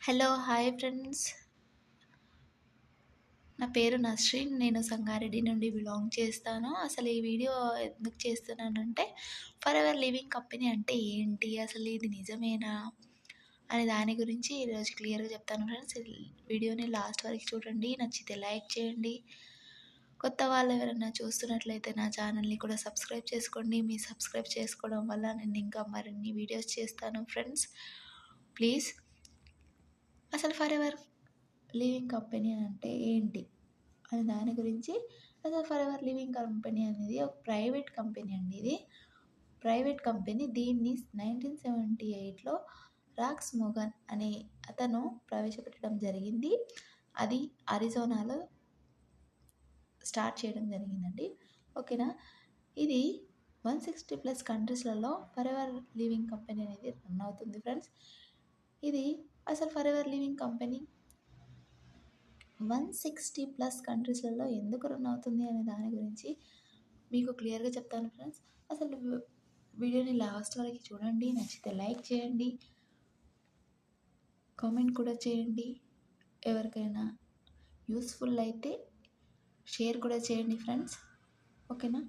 Hello! Hi friends. నా పేరు నస్రీన్. నేను సంగారెడ్డి నుండి బిలాంగ్ చేస్తాను. అసలు ఈ వీడియో ఎందుకు చేస్తున్నానంటే, ఫర్ ఎవర్ లివింగ్ కంపెనీ అంటే ఏంటి? అసలు ఇది నిజమేనా? అనే దాని గురించి ఈరోజు క్లియర్‌గా చెప్తాను ఫ్రెండ్స్. వీడియోని లాస్ట్ వరకు చూడండి. నచ్చితే లైక్ చేయండి. కొత్త వాళ్ళు ఎవరైనా చూస్తున్నట్లయితే నా ఛానల్‌ని కూడా సబ్స్క్రైబ్ చేసుకోండి. మీ సబ్స్క్రైబ్ చేసుకోవడం వల్ల నేను ఇంకా మరిన్ని వీడియోస్ చేస్తాను ఫ్రెండ్స్. ప్లీజ్. అసలు ఫర్ ఎవర్ లివింగ్ కంపెనీ అంటే ఏంటి? అనే దాని గురించి అసలు ఫర్ ఎవర్ లివింగ్ కంపెనీ అనేది ఒక ప్రైవేట్ కంపెనీ అండి ఇది. Private company. దీన్ని 1978లో రాక్స్ మోగన్ అనే అతను ప్రవేశపెట్టడం జరిగింది. అది అరిజోనాలో స్టార్ట్ చేయడం జరిగిందండి. ఓకేనా. ఇది 160+ కంట్రీస్లలో ఫర్ ఎవర్ లివింగ్ కంపెనీ అనేది రన్ అవుతుంది ఫ్రెండ్స్. ఇది అసలు ఫర్ ఎవర్ లివింగ్ కంపెనీ 160+ కంట్రీస్లలో ఎందుకు రన్ అవుతుంది అనే దాని గురించి మీకు క్లియర్గా చెప్తాను ఫ్రెండ్స్. అసలు వీడియోని లాస్ట్ వరకు చూడండి. నచ్చితే లైక్ చేయండి, కామెంట్ కూడా చేయండి. ఎవరికైనా యూస్ఫుల్ అయితే షేర్ కూడా చేయండి ఫ్రెండ్స్. ఓకేనా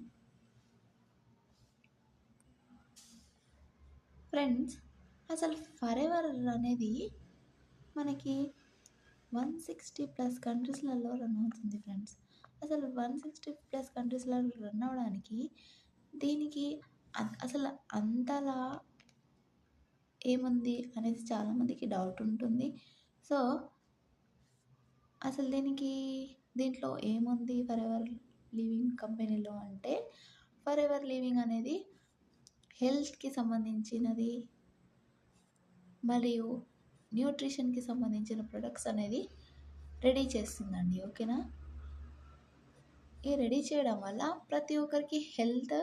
ఫ్రెండ్స్. అసలు ఫర్ ఎవర్ అనేది మనకి 160+ కంట్రీస్లలో రన్ అవుతుంది ఫ్రెండ్స్. అసలు 160+ కంట్రీస్లలో రన్ అవ్వడానికి దీనికి అసలు అంతలా ఏముంది అనేది చాలామందికి డౌట్ ఉంటుంది. సో అసలు దీంట్లో ఏముంది ఫర్ ఎవర్ లివింగ్ కంపెనీలో అంటే, ఫర్ ఎవర్ లివింగ్ అనేది హెల్త్‌కి సంబంధించినది మరియు న్యూట్రిషన్‌కి సంబంధించిన ప్రొడక్ట్స్ అనేది రెడీ చేస్తుందండి. ఓకేనా. ఈ రెడీ చేయడం వల్ల ప్రతి ఒక్కరికి హెల్త్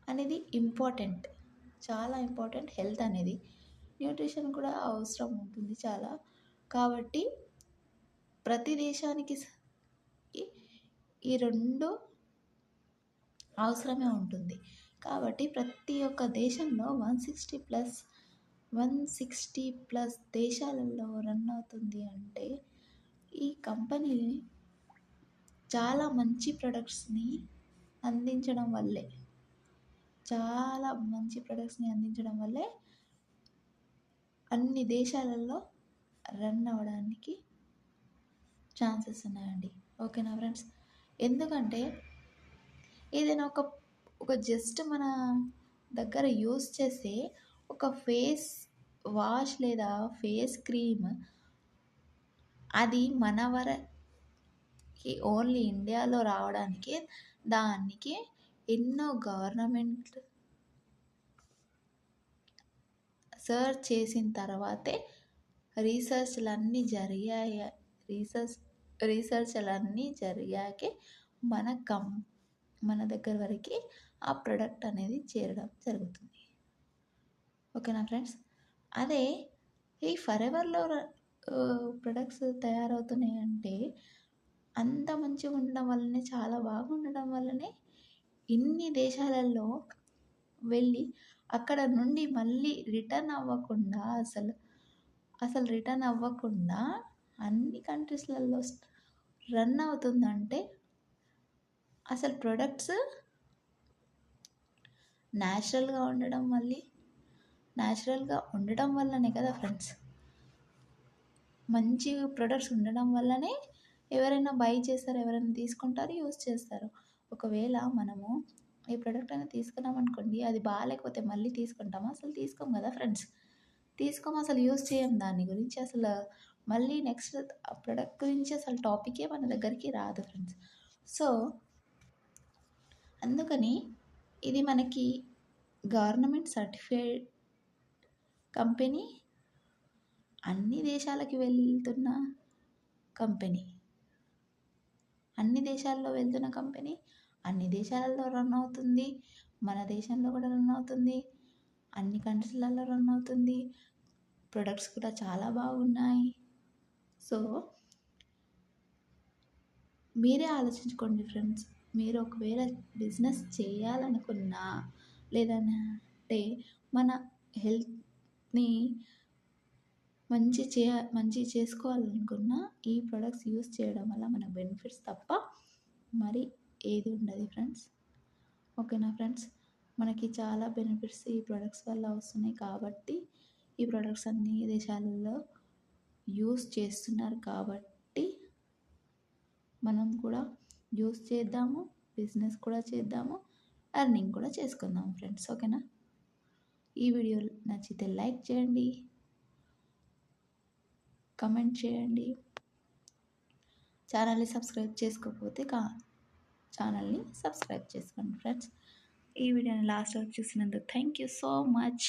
అనేది ఇంపార్టెంట్. చాలా ఇంపార్టెంట్ హెల్త్ అనేది. న్యూట్రిషన్ కూడా అవసరం ఉంటుంది చాలా. కాబట్టి ప్రతి దేశానికి ఈ 2 అవసరమే ఉంటుంది. కాబట్టి ప్రతి ఒక్క దేశంలో 160+ దేశాలలో రన్ అవుతుంది అంటే, ఈ కంపెనీ చాలా మంచి ప్రొడక్ట్స్ని అందించడం వల్లే అన్ని దేశాలలో రన్ అవ్వడానికి ఛాన్సెస్ ఉన్నాయండి. ఓకేనా ఫ్రెండ్స్. ఎందుకంటే ఏదైనా ఒక జస్ట్ మన దగ్గర యూస్ చేసే ఒక ఫేస్ వాష్ లేదా ఫేస్ క్రీమ్, అది మన వరకి ఓన్లీ ఇండియాలో రావడానికి దానికి ఎన్నో గవర్నమెంట్ సర్చ్ చేసిన తర్వాతే రీసెర్చ్‌లన్నీ జరిగాకే మన దగ్గర వరకు ఆ ప్రోడక్ట్ అనేది చేరడం జరుగుతుంది. ఓకేనా ఫ్రెండ్స్. అదే ఈ ఫర్ ఎవర్లో ప్రొడక్ట్స్ తయారవుతున్నాయంటే అంత మంచిగా ఉండడం వల్లనే, చాలా బాగుండడం వల్లనే ఇన్ని దేశాలలో వెళ్ళి అక్కడ నుండి మళ్ళీ రిటర్న్ అవ్వకుండా అన్ని కంట్రీస్లలో రన్ అవుతుందంటే అసలు ప్రొడక్ట్స్ న్యాచురల్గా ఉండడం వల్లనే కదా ఫ్రెండ్స్. మంచి ప్రొడక్ట్స్ ఉండడం వల్లనే ఎవరైనా బై చేస్తారు, ఎవరైనా తీసుకుంటారు, యూస్ చేస్తారు. ఒకవేళ మనము ఈ ప్రోడక్ట్ అనేది తీసుకున్నాం అనుకోండి, అది బాగాలేకపోతే మళ్ళీ తీసుకుంటామా? అసలు తీసుకోం కదా ఫ్రెండ్స్. అసలు యూస్ చేయం. దాని గురించి అసలు మళ్ళీ నెక్స్ట్ ఆ ప్రోడక్ట్ గురించి అసలు టాపికే మన దగ్గరికి రాదు ఫ్రెండ్స్. సో అందుకని ఇది మనకి గవర్నమెంట్ సర్టిఫైడ్ కంపెనీ, అన్ని దేశాలకి వెళ్తున్న కంపెనీ, అన్ని దేశాలలో రన్ అవుతుంది. మన దేశంలో కూడా రన్ అవుతుంది. అన్ని కంట్రీస్లలో రన్ అవుతుంది. ప్రొడక్ట్స్ కూడా చాలా బాగున్నాయి. సో మీరే ఆలోచించుకోండి ఫ్రెండ్స్. మీరు ఒకవేళ బిజినెస్ చేయాలనుకున్నా, లేదంటే మన హెల్త్‌ని మంచి చేసుకోవాలనుకున్నా ఈ ప్రొడక్ట్స్ యూస్ చేయడం వల్ల మనకు బెనిఫిట్స్ తప్ప మరి ఏది ఉండదు ఫ్రెండ్స్. ఓకేనా ఫ్రెండ్స్, మనకి చాలా బెనిఫిట్స్ ఈ ప్రొడక్ట్స్ వల్ల వస్తున్నాయి కాబట్టి ఈ ప్రొడక్ట్స్ అన్ని దేశాలలో యూస్ చేస్తున్నారు కాబట్టి మనం కూడా యూస్ చేద్దాము, బిజినెస్ కూడా చేద్దాము, ఎర్నింగ్ కూడా చేసుకుందాం ఫ్రెండ్స్. ఓకేనా, ఈ వీడియో నచ్చితే లైక్ చేయండి, కమెంట్ చేయండి, ఛానల్ని సబ్స్క్రైబ్ చేసుకోకపోతే ఛానల్ని సబ్స్క్రైబ్ చేసుకోండి ఫ్రెండ్స్. ఈ వీడియోని లాస్ట్ వరకు చూసినందుకు థ్యాంక్ యూ సో మచ్.